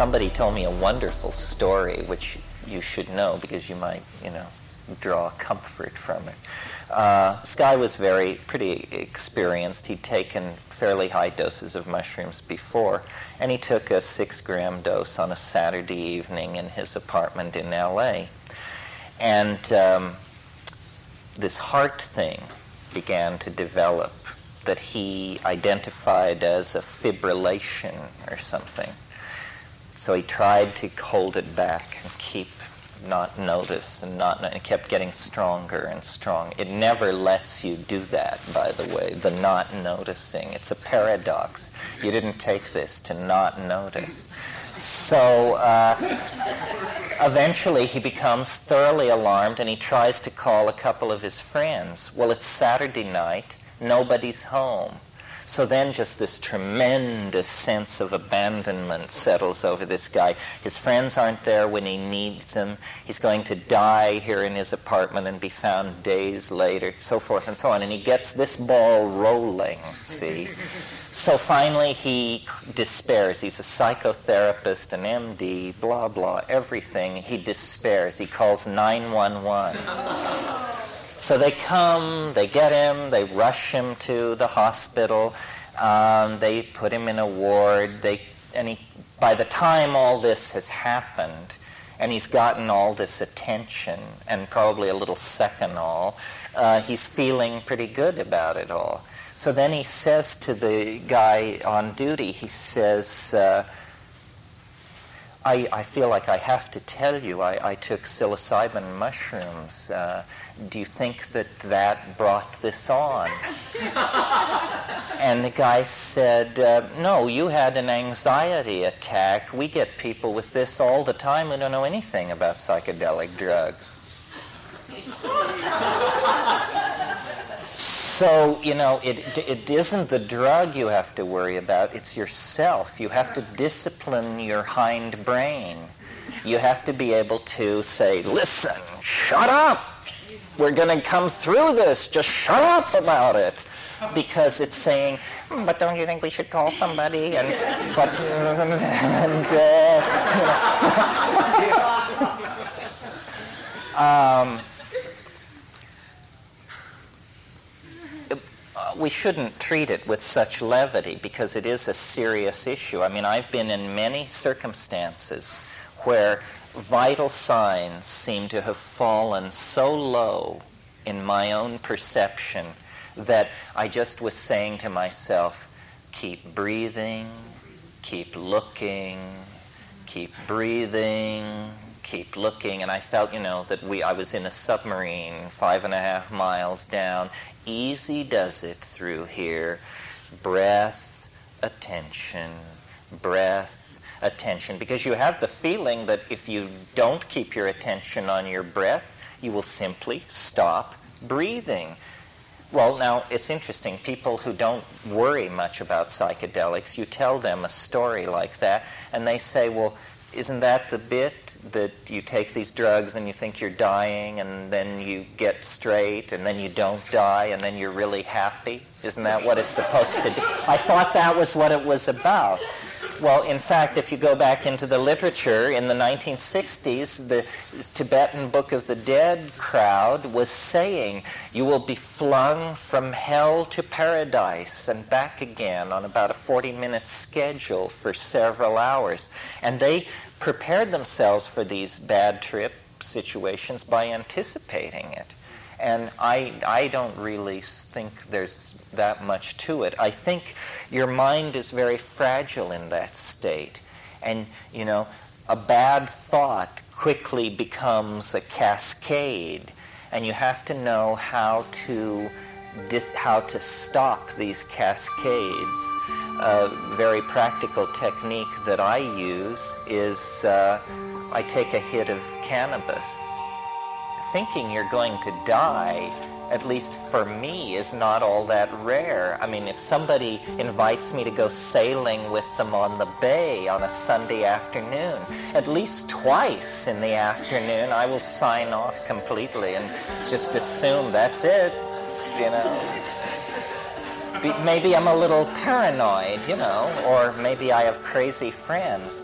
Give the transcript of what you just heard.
somebody told me a wonderful story, which you should know because you might, draw comfort from it. This guy was pretty experienced. He'd taken fairly high doses of mushrooms before, and he took a 6-gram dose on a Saturday evening in his apartment in L.A. And this heart thing began to develop that he identified as a fibrillation or something. So he tried to hold it back and not notice, and it kept getting stronger and strong. It never lets you do that, by the way, the not noticing. It's a paradox. You didn't take this to not notice. So eventually he becomes thoroughly alarmed, and he tries to call a couple of his friends. Well, it's Saturday night. Nobody's home. So then just this tremendous sense of abandonment settles over this guy. His friends aren't there when he needs them. He's going to die here in his apartment and be found days later, so forth and so on. And he gets this ball rolling, see? So finally he despairs. He's a psychotherapist, an MD, blah, blah, everything. He despairs. He calls 911. So they come, they get him, they rush him to the hospital, they put him in a ward, by the time all this has happened, and he's gotten all this attention, and probably a little seconal, he's feeling pretty good about it all. So then he says to the guy on duty, he says, I feel like I have to tell you, I took psilocybin mushrooms. Do you think that brought this on? And the guy said, no, you had an anxiety attack. We get people with this all the time who don't know anything about psychedelic drugs. So, it isn't the drug you have to worry about, it's yourself. You have to discipline your hind brain. You have to be able to say, listen, shut up! We're going to come through this, just shut up about it. Because it's saying, but don't you think we should call somebody? We shouldn't treat it with such levity because it is a serious issue. I mean, I've been in many circumstances where vital signs seem to have fallen so low in my own perception that I just was saying to myself, keep breathing, keep looking, keep breathing, keep looking. And I felt, that I was in a submarine 5.5 miles down. Easy does it through here. Breath, attention, breath, attention. Because you have the feeling that if you don't keep your attention on your breath, you will simply stop breathing. Well, now, it's interesting. People who don't worry much about psychedelics, you tell them a story like that, and they say, well, isn't that the bit that you take these drugs and you think you're dying and then you get straight and then you don't die and then you're really happy? Isn't that what it's supposed to do? I thought that was what it was about. Well, in fact, if you go back into the literature, in the 1960s, the Tibetan Book of the Dead crowd was saying, you will be flung from hell to paradise and back again on about a 40-minute schedule for several hours. And they prepared themselves for these bad trip situations by anticipating it. And I don't really think there's that much to it. I think your mind is very fragile in that state. And, a bad thought quickly becomes a cascade. And you have to know how to stop these cascades. A very practical technique that I use is I take a hit of cannabis. Thinking you're going to die, at least for me, is not all that rare. I mean, if somebody invites me to go sailing with them on the bay on a Sunday afternoon, at least twice in the afternoon, I will sign off completely and just assume that's it, Maybe I'm a little paranoid, or maybe I have crazy friends.